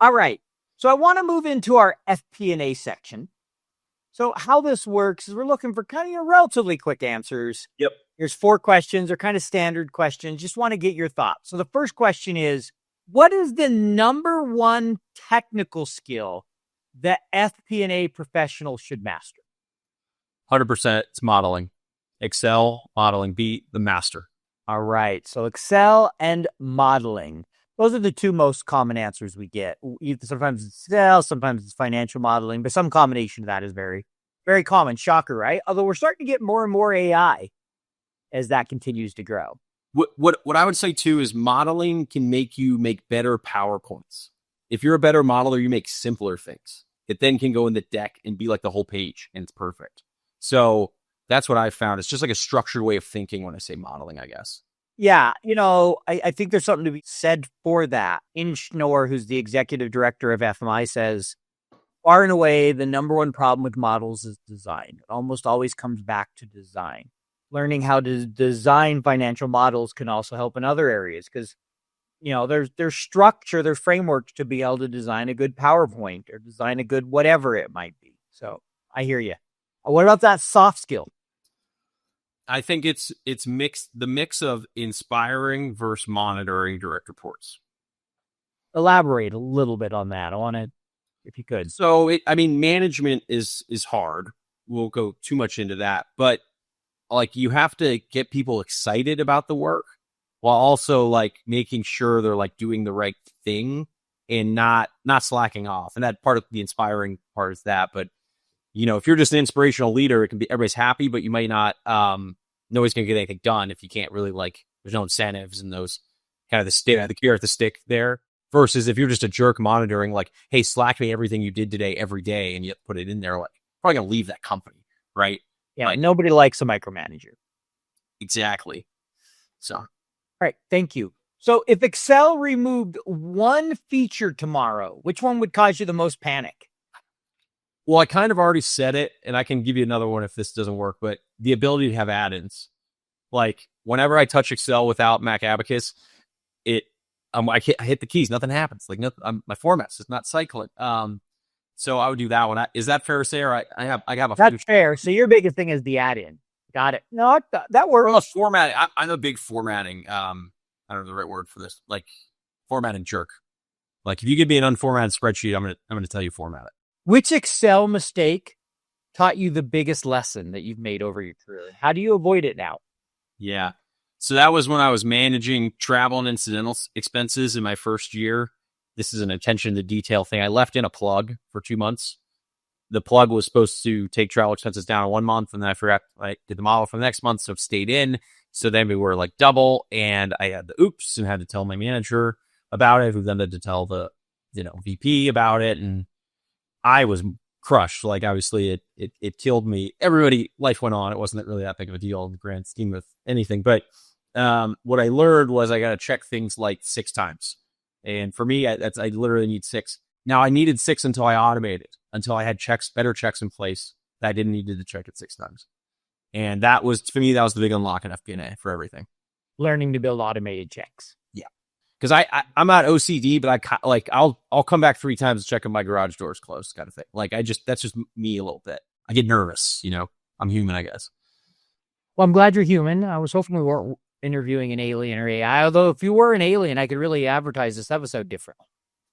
All right. So I want to move into our FP&A section. So how this works is we're looking for kind of relatively quick answers. Yep. Here's 4 questions. They're kind of standard questions. Just want to get your thoughts. So the first question is, what is the number one technical skill that FP&A professionals should master? 100% it's modeling. Excel, modeling, be the master. All right. So Excel and modeling. Those are the 2 most common answers we get. Sometimes it's Excel, sometimes it's financial modeling, but some combination of that is very, very common. Shocker, right? Although we're starting to get more and more AI as that continues to grow. What I would say too is modeling can make you make better PowerPoints. If you're a better modeler, you make simpler things. It then can go in the deck and be like the whole page, and it's perfect. So that's what I found. It's just like a structured way of thinking when I say modeling, I guess. Yeah, I think there's something to be said for that. In Schnorr, who's the executive director of FMI, says, far and away, the number one problem with models is design. It almost always comes back to design. Learning how to design financial models can also help in other areas because, there's structure, there's frameworks to be able to design a good PowerPoint or design a good whatever it might be. So I hear you. What about that soft skill? I think it's mixed, the mix of inspiring versus monitoring direct reports. Elaborate a little bit on that. I want to, if you could. So, management is hard. We'll go too much into that, but like you have to get people excited about the work while also like making sure they're like doing the right thing and not slacking off. And that part of the inspiring part is that, but if you're just an inspirational leader, it can be everybody's happy, but you might not, nobody's going to get anything done if you can't really there's no incentives and those kind of the carrot at the stick there versus if you're just a jerk monitoring hey, slack me everything you did today every day. And you put it in there, probably going to leave that company. Right. Yeah. Nobody likes a micromanager. Exactly. So. All right. Thank you. So if Excel removed one feature tomorrow, which one would cause you the most panic? Well, I kind of already said it, and I can give you another one if this doesn't work, but the ability to have add-ins. Whenever I touch Excel without Mac Abacus, I hit the keys, nothing happens. My format's just not cycling. So I would do that one. Is that fair to say? Or I have a That's fair. So your biggest thing is the add-in. Got it. No, that works. Well, formatting. I'm a big formatting. I don't know the right word for this. Formatting jerk. If you give me an unformatted spreadsheet, I'm gonna tell you format it. Which Excel mistake taught you the biggest lesson that you've made over your career? How do you avoid it now? Yeah. So that was when I was managing travel and incidental expenses in my first year. This is an attention to detail thing. I left in a plug for 2 months. The plug was supposed to take travel expenses down in 1 month, and then I forgot I did the model for the next month, so it stayed in. So then we were double, and I had the oops and had to tell my manager about it, who then had to tell the VP about it, and I was crushed. Obviously it killed me. Life went on. It wasn't really that big of a deal in the grand scheme of anything. But what I learned was I got to check things 6 times. And for me, I literally need 6. Now, I needed 6 until I automated, until I had better checks in place that I didn't need to check it 6 times. And that was, for me, that was the big unlock in FP&A for everything. Learning to build automated checks. Yeah. Because I'm not OCD, but I'll come back 3 times to check if my garage door is closed, kind of thing. Like, that's just me a little bit. I get nervous, I'm human, I guess. Well, I'm glad you're human. I was hoping we weren't interviewing an alien or AI, although if you were an alien, I could really advertise this episode differently.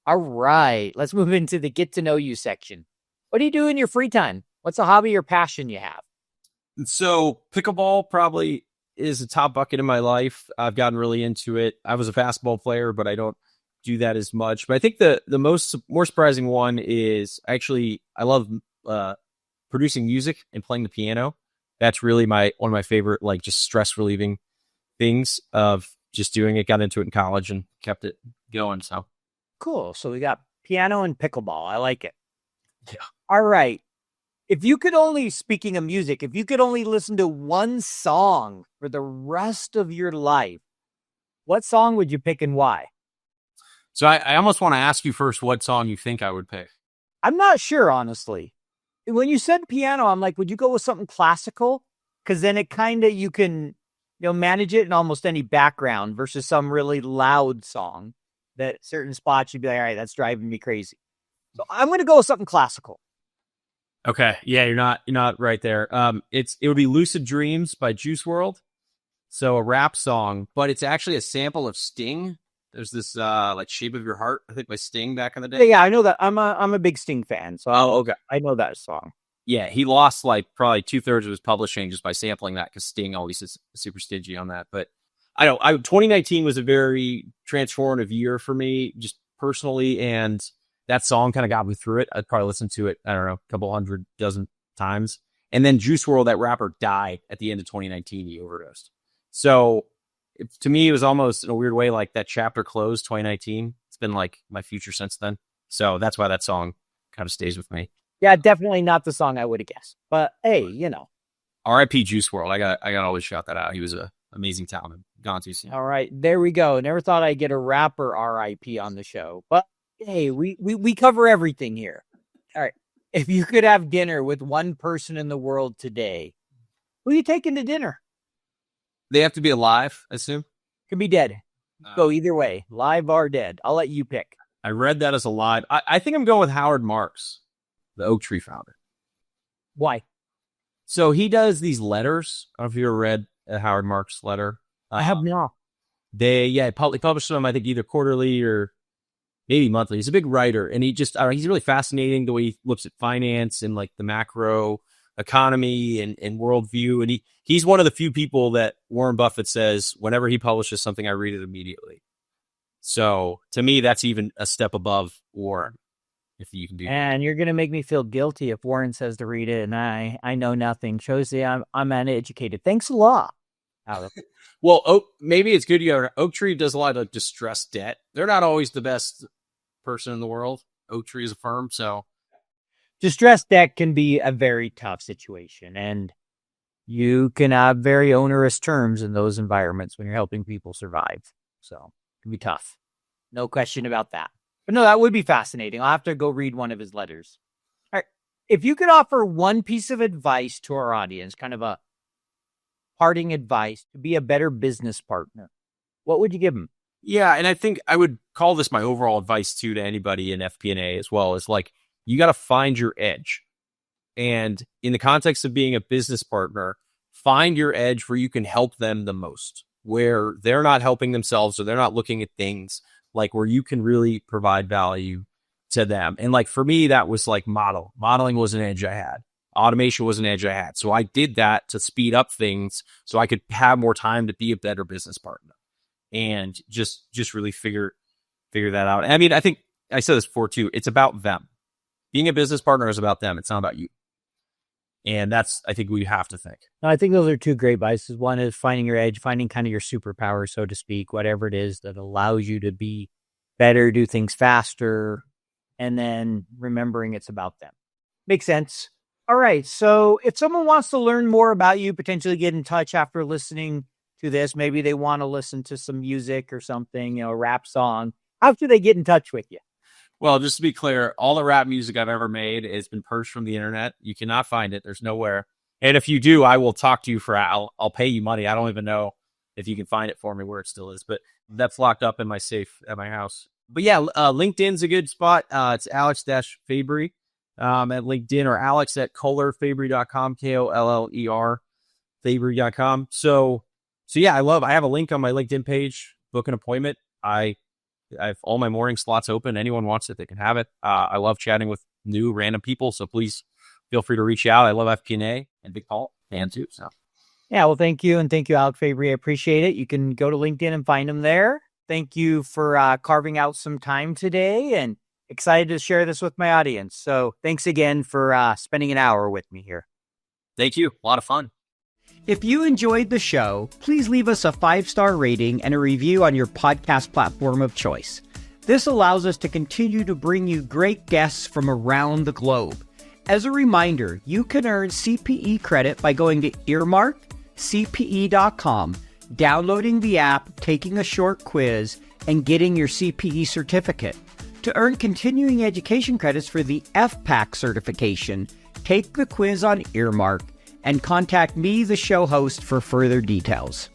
All right, let's move into the get to know you section. What do you do in your free time? What's a hobby or passion you have? So pickleball probably is a top bucket in my life. I've gotten really into it. I was a basketball player, but I don't do that as much. But I think the more surprising one is actually I love producing music and playing the piano. That's really one of my favorite, like, just stress relieving things of just doing it. Got into it in college and kept it going. So cool. So we got piano and pickleball. I like it. Yeah. All right. Speaking of music, if you could only listen to one song for the rest of your life, what song would you pick and why? So I almost want to ask you first what song you think I would pick. I'm not sure, honestly. When you said piano, I'm like, would you go with something classical? Because then it kind of, you can, manage it in almost any background versus some really loud song that certain spots you'd be like, all right, that's driving me crazy. So I'm going to go with something classical. Okay. Yeah, you're not right there. It would be Lucid Dreams by Juice WRLD. So a rap song, but it's actually a sample of Sting. There's this like Shape of Your Heart, I think, by Sting back in the day. Yeah, I know that. I'm a big Sting fan. So okay. I know that song. Yeah, he lost like probably 2/3 of his publishing just by sampling that because Sting always is super stingy on that. But 2019 was a very transformative year for me, just personally, and that song kind of got me through it. I'd probably listen to it, I don't know, a couple hundred dozen times. And then Juice WRLD, that rapper, died at the end of 2019. He overdosed. So to me, it was almost in a weird way like that chapter closed 2019. It's been like my future since then. So that's why that song kind of stays with me. Yeah, definitely not the song I would have guessed. But hey, R.I.P. Juice WRLD. I got to always shout that out. He was an amazing talent. Gone too soon. All right, there we go. Never thought I'd get a rapper R.I.P. on the show. But hey, we cover everything here. All right. If you could have dinner with one person in the world today, who are you taking to dinner? They have to be alive, I assume? Could be dead. Go either way, live or dead. I'll let you pick. I read that as alive. I think I'm going with Howard Marks, the Oak Tree founder. Why? So he does these letters. I don't know if you ever read a Howard Marks letter. I have not. They publish them, I think, either quarterly or maybe monthly. He's a big writer, and he's really fascinating the way he looks at finance and like the macro economy and worldview. And he's one of the few people that Warren Buffett says whenever he publishes something, I read it immediately. So to me, that's even a step above Warren, if you can do that. And you're going to make me feel guilty if Warren says to read it and I know nothing. Shows that I'm uneducated. Thanks a lot, Alex. Well, maybe it's good. Oak Tree does a lot of distressed debt. They're not always the best person in the world. Oak Tree is a firm, so distressed debt can be a very tough situation, and you can have very onerous terms in those environments when you're helping people survive. So it can be tough. No question about that. But no, that would be fascinating. I'll have to go read one of his letters. All right. If you could offer one piece of advice to our audience, kind of a parting advice to be a better business partner, what would you give them? Yeah, and I think I would call this my overall advice too to anybody in FP&A as well. Is like, you got to find your edge. And in the context of being a business partner, find your edge where you can help them the most, where they're not helping themselves or they're not looking at things, like where you can really provide value to them. And like for me, that was like modeling was an edge I had. Automation was an edge I had. So I did that to speed up things so I could have more time to be a better business partner and just really figure that out. I mean, I think I said this before too. It's about them. Being a business partner is about them. It's not about you. And that's, I think we have to think. No, I think those are two great advices. One is finding your edge, finding kind of your superpower, so to speak, whatever it is that allows you to be better, do things faster, and then remembering it's about them. Makes sense. All right. So if someone wants to learn more about you, potentially get in touch after listening to this, maybe they want to listen to some music or something, a rap song, how should they get in touch with you? Well, just to be clear, all the rap music I've ever made has been purged from the internet. You cannot find it. There's nowhere. And if you do, I will talk to you I'll pay you money. I don't even know if you can find it for me where it still is, but that's locked up in my safe at my house. But yeah, LinkedIn's a good spot. It's Alex-Fabry at LinkedIn, or Alex at KollerFabry.com, KOLLER Fabry.com. So yeah, I have a link on my LinkedIn page. Book an appointment. I have all my morning slots open. Anyone wants it, they can have it. I love chatting with new random people, so please feel free to reach out. I love FP&A and Big Paul and too. So Yeah, well, thank you. And thank you, Alex Fabry. I appreciate it. You can go to LinkedIn and find him there. Thank you for carving out some time today, and excited to share this with my audience. So thanks again for spending an hour with me here. thank you. A lot of fun. If you enjoyed the show, please leave us a 5-star rating and a review on your podcast platform of choice. This allows us to continue to bring you great guests from around the globe. As a reminder, you can earn CPE credit by going to earmarkcpe.com, downloading the app, taking a short quiz, and getting your CPE certificate. To earn continuing education credits for the FPAC certification, take the quiz on Earmark and contact me, the show host, for further details.